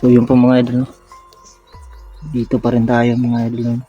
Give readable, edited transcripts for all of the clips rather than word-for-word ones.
So yun po mga idol, no? Dito pa rin tayo mga idol, no?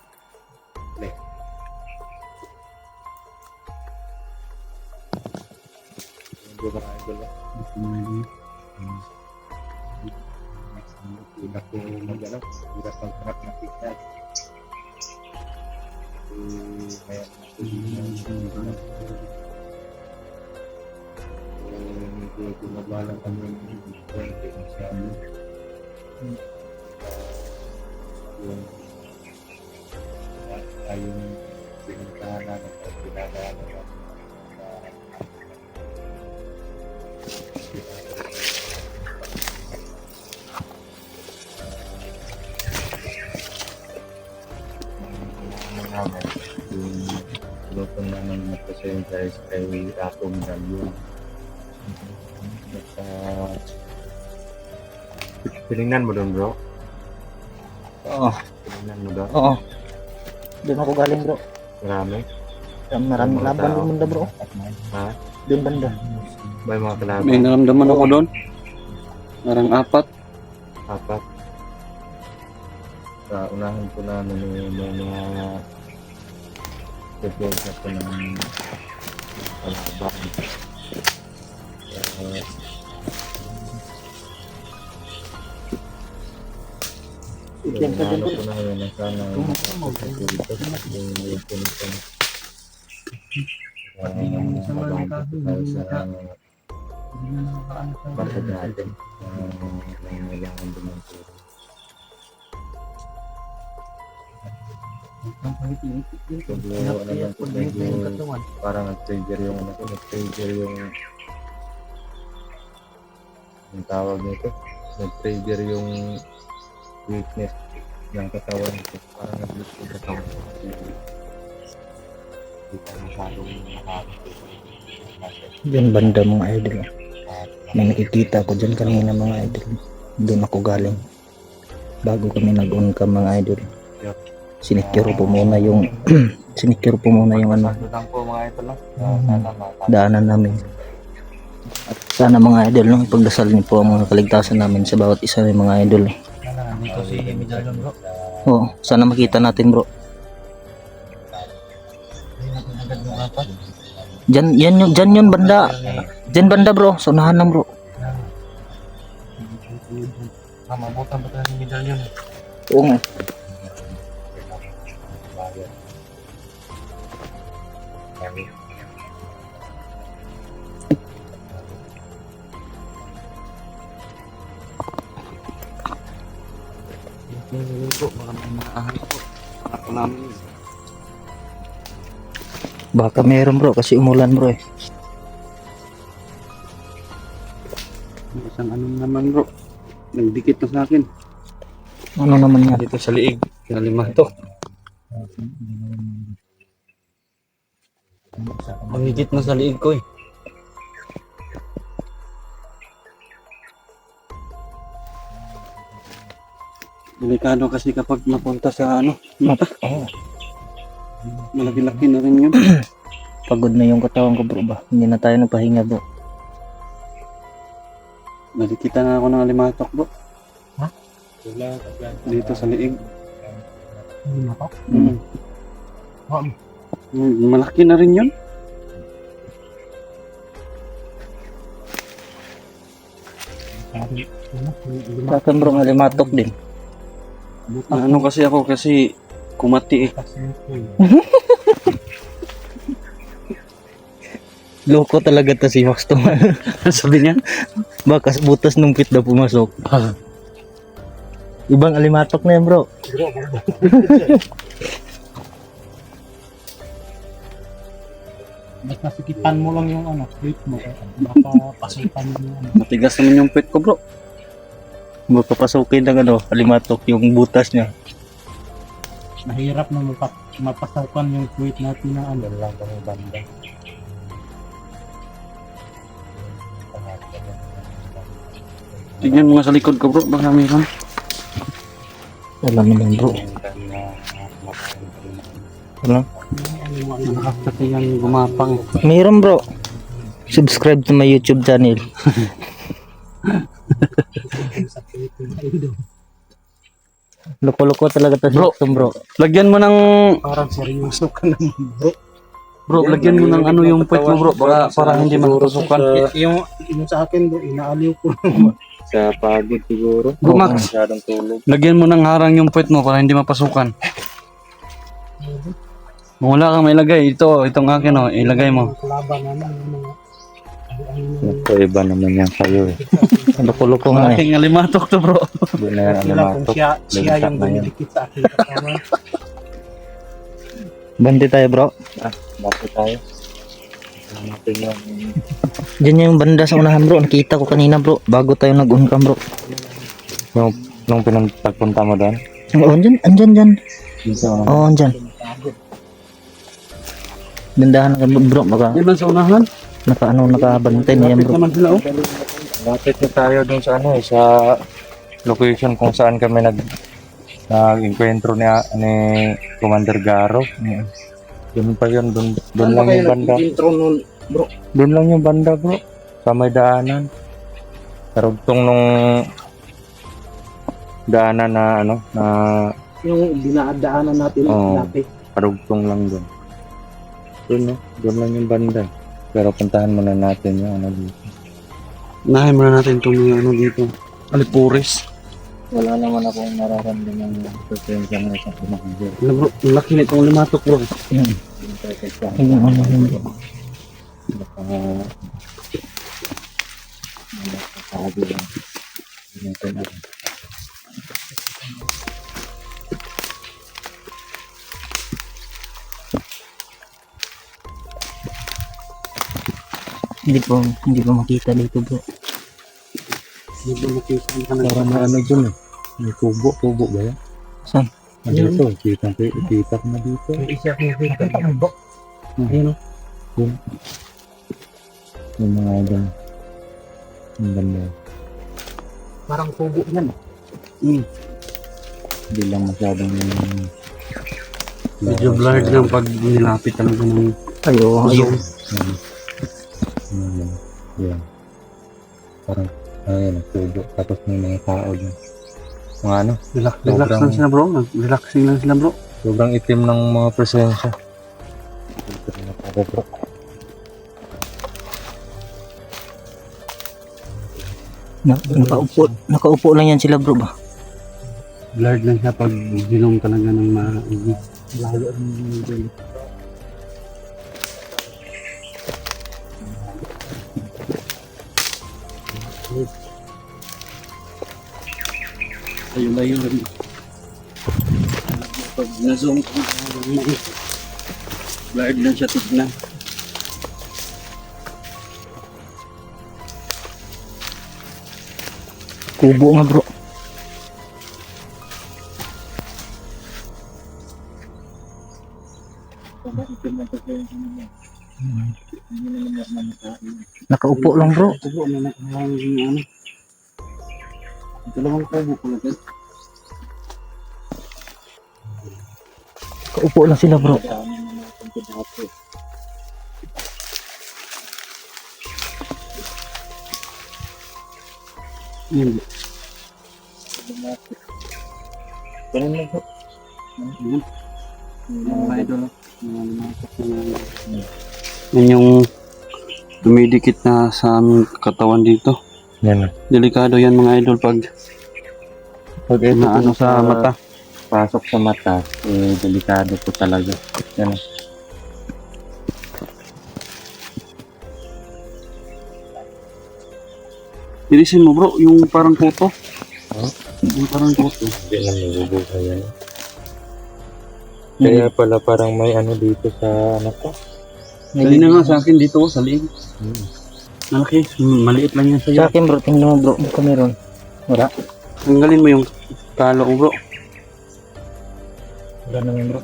Lutong naman nagpasayin guys kay Atong Galyon. Tinignan mo doon bro? Oo. Tinignan mo doon? Oo. Doon ako galing bro. Marami? Maraming laban doon banda bro. Ha? Doon banda. May mga kalaban? May naramdaman ako doon. Parang apat. Apat. Sa unahan po namin yung mga defense na po ng kalaban. Diyan ka Ano dyan po namin na sana makapagpapalito yung pinipin. Mabangkot tayo sa bakit natin may kailangan dumanturo. Siguro naman po medyo parang nag-trigger yung ano ko, nag-trigger yung tawag nito, nag-trigger yung weakness ng katawan ko, parang nag-look yung katawan ko. Hindi ka masyadong Diyan banda mga idol. May nakikita ko dyan kanina mga idol. Doon ako galing. Bago kami nag-on ka mga idol. Sinikiro po muna yung sinikiro po muna yung ano, lang po mga ito lang. daanan namin. At sana mga idol, no, ipagdasal niyo po ang mga kaligtasan namin sa bawat isa ng mga idol. Dito si Medallion bro. Oo, sana makita natin bro. Diyan yun banda. Diyan banda bro, sa unahan lang bro. Mabutan ba tayo ni Medallion? Oo nga. Po, baka may mga ahal po. Ako namin. Baka meron bro kasi umulan bro eh. May isang ano naman bro. Nagdikit na sa akin. Ano naman yan? Dito sa liig. Kaya lima to. Nagdikit na sa liig ko eh. Delikado kasi kapag napunta sa ano, mata. Oh, Malaki-laki na rin yun. pagod na yung katawan ko bro ba. Hindi na tayo nagpahinga bro. Nalikita nga ako ng alimatok bro. Ha? Dito sa liig. Alimatok? Malaki na rin yun. Sa akin bro, alimatok din. Ano kasi ako kasi kumati eh. Loko talaga to si Max to. Sabi niya? Bakas butas ng pit na pumasok. Ibang alimatok na yan bro. Basta sikipan mo lang yung ano, clip mo. Baka pasukan mo yung ano. Matigas naman yung pet ko bro. Magpapasukin ng ano, alimatok yung butas niya. Mahirap na mapasukan yung tweet natin na ano. Lang kami banda. Tignan mo nga sa likod ko bro, baka mayroon. Alam mo lang bro. Alam. Malakas kasi yan gumapang. Mayroon bro. Subscribe to my YouTube channel. Sa puwit na idol. Loko-loko talaga to si Bro. Tom, bro. Lagyan mo ng... Parang seryoso ka naman bro. Bro, lagyan mo ng ano yung puwit mo bro. Para hindi makapasukan. Yung sa akin bro, inaaliw ko. Sa pagod siguro. Bro, Max. Masyadong tulog. Lagyan mo ng harang yung puwit mo para hindi mapasukan. Kung wala kang mailagay, itong akin oh, ilagay mo. Kalaban naman yung mga Ito, iba naman yan kayo eh. Loko-loko nga eh. Aking alimatok to bro. Hindi na yan sila kung alimatok. siya yung na yan. dumidikit sa aking katawan. Bandi tayo, bro. Bakit tayo? Hanapin yung Diyan yung banda sa unahan, bro. Nakita ko kanina, bro. Bago tayo nag-on-cam, bro. nung pinagpunta mo doon. Oo, andyan, andyan. Dito. Oo, andyan. Dandahan ka, bro. Baka Yan lang sa unahan. nakabantay niya, Lapit bro. naman sila oh. Lapit na tayo doon sa ano eh, sa location kung saan kami nag-encuentro ni Commander Garo. Doon pa yun, doon lang yung banda. Intro nun bro. Doon lang yung banda bro. Sa may daanan. Karugtong nung daanan na ano, na Yung dinadaanan natin Oo. dati. karugtong lang doon. Doon no, doon lang yung banda. Pero puntahan muna natin yung ano dito. Unahin muna natin itong mga ano dito. Alipuris. Wala naman akong nararamdaman ng presensya ng isang Commander. Ano bro, ang laki nitong limatok bro. Yan. Yung ano yun, bro. Sabi lang. Natin alam. Hindi po makita dito, bro. Dito makita ka na. Parang may ano dun eh. May kubo ba yan? Saan? Dito, kita ko na dito. Hindi siya kumikita bro. Ayun oh. Yung mga idol. Ang ganda. Parang tubo yan. Hindi lang masyadong Medyo blurred lang pag nilapit talaga ng Ayo. Yan. Parang ayun, kubo. Tapos may mga tao dyan. Mga ano, relax Sobrang- lang sila bro. Relaxing lang sila bro. sobrang itim ng mga presensya. Nakaupo lang yan sila, bro, ba? Blurred lang siya pag dilong talaga ng maigi. Lalo ang dali. Layo-layo rin. Pag na-zoom ko, blurred lang siya tignan. Kubo nga, bro. Nakaupo lang, bro. Kubo na ano. Dalawang kubo ko lang. Nakaupo lang sila, bro. Yun. Ganun lang po. Mga idol. Yan yung dumidikit na sa aming katawan dito. Yan. Delikado yan mga idol pag Pag ito na ano sa mata. pasok sa mata, eh, delikado po talaga. Yan. Tirisin mo bro, yung parang kuto. Huh? Yung parang kuto. Hindi na mabubuhay yan. Kaya pala parang may ano dito sa ano ko. Kanina nga sa akin dito sa liig. Malaki, maliit lang yan Sa sa'yo. akin, bro. Tingnan mo, bro. Ito meron. Wala. Tanggalin mo yung talo ko bro. Wala naman, bro.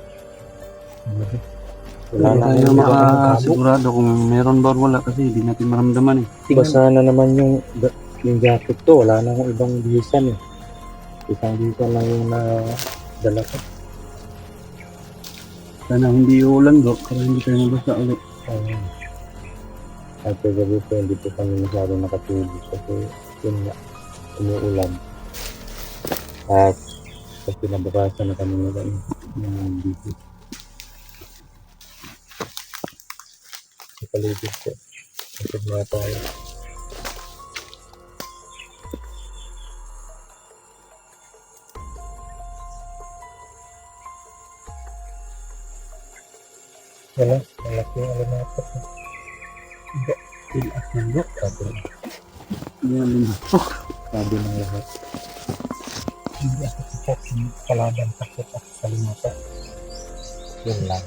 Wala Hindi na. tayo makasigurado kung meron ba o wala kasi hindi natin maramdaman eh. Basa na naman yung jacket ko. Wala na akong ibang bihisan eh. Isang bihisan lang yung nadala ko. Sana hindi ulan bro, para hindi tayo mabasa ulit. At gabi po, hindi po kami masyadong nakatulog kasi yun nga. umuulan. At pag pinabukasan na kami ng dito. Sa paligid ko. Kasi mga tayo. Wala, malaki yung alimatok. Tilas ng bro. Yan yung Sabi ng lahat. Hindi ako support ng kalaban takot at kalimata. Yun lang.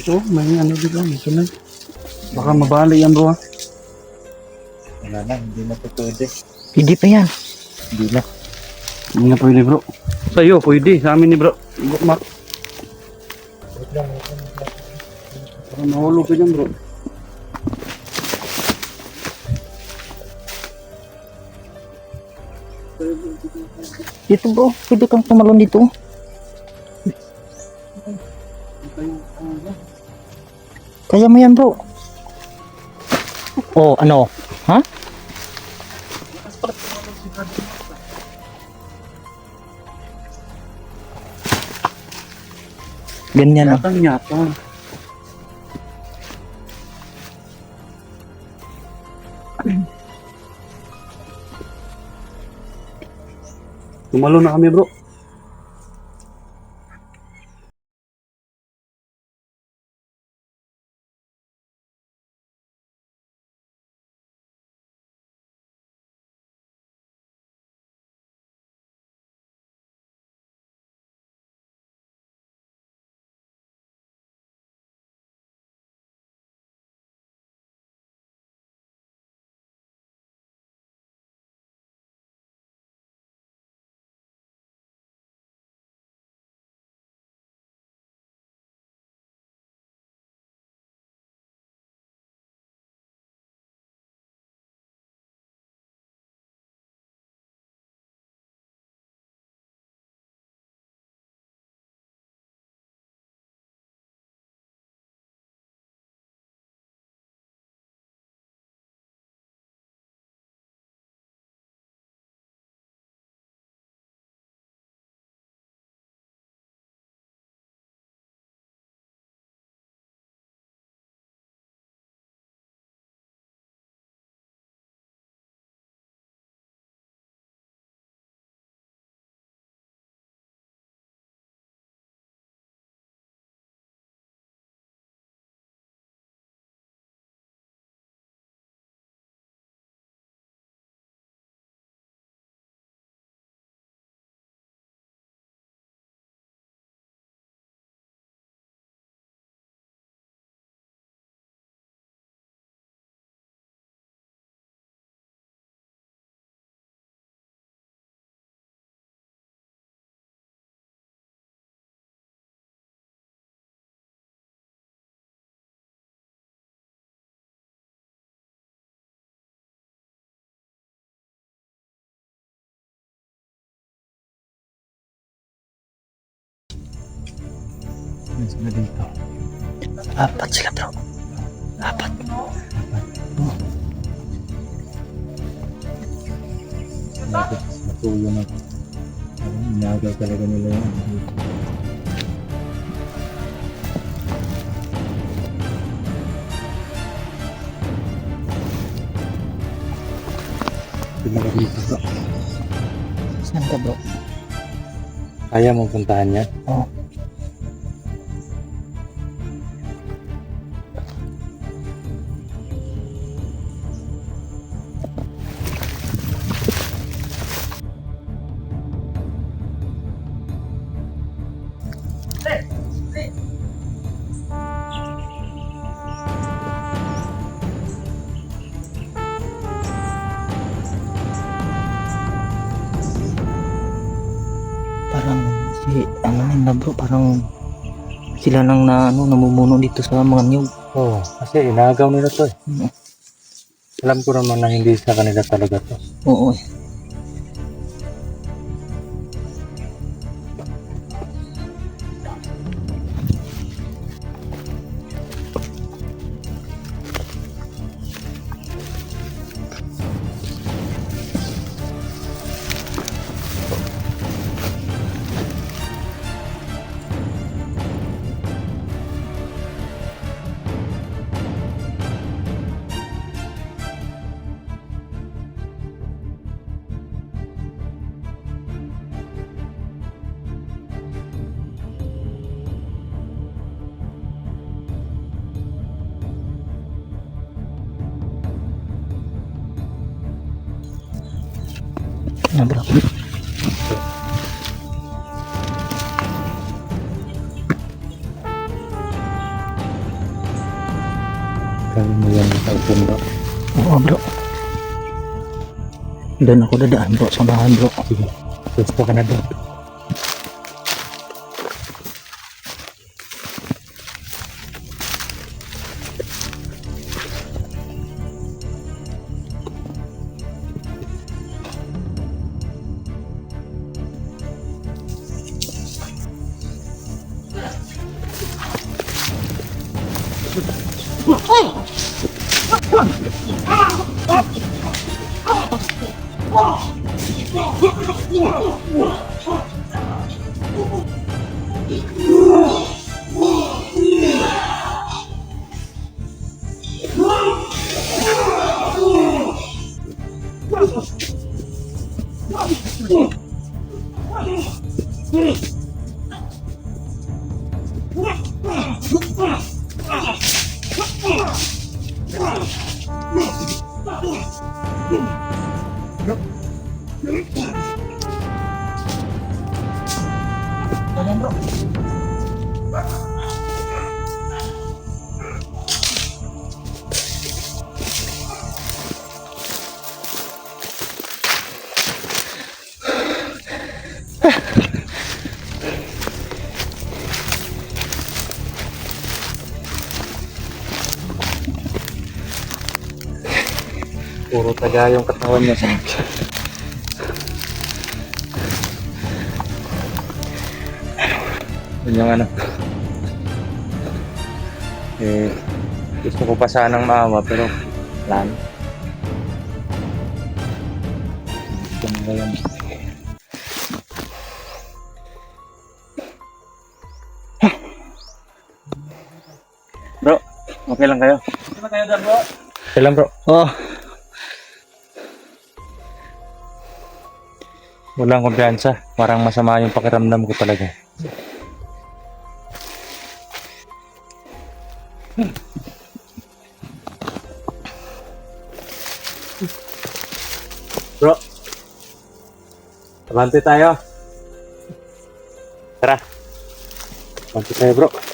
ito, may ano dito. Ito na. Baka mabali yan bro. Wala na, hindi na ito pwede. Hindi pa yan. Hindi na. Hindi na pwede bro. Sa'yo, pwede. Sa amin ni bro. Bookmark. Baka mahulog ka dyan bro. Dito bro, pwede kang tumalon dito. Kaya mo yan bro. Oh, ano? Ha? Ganyan. Yata yata. Tumalo na kami bro. Sila dito. Apat sila bro. Apat. Matuyo na. Inaagaw talaga nila yan. Tumalo dito bro. Saan ka bro? Kaya mong puntahan yan? Oh. Parang si ano nila bro, parang sila nang namumuno dito sa mga niyog. Oo, kasi inaagaw nila to eh. Mm. Alam ko naman na hindi sa kanila talaga to. Oo. Na bro. Kaya mo yan sa bro. Oo bro. Doon ako dadaan bro, sa bahan bro. Sige. Gusto ka na doon. Puro taga yung katawan niya sa akin. Yun yung ano. Gusto ko pa sanang maawa pero wala na. Ganun ba yan? Bro, okay lang kayo? Ano kayo dyan bro? Okay lang bro. Oh, Walang kumpiyansa. Parang masama yung pakiramdam ko talaga. Bro. Abante tayo. Tara. Abante tayo bro.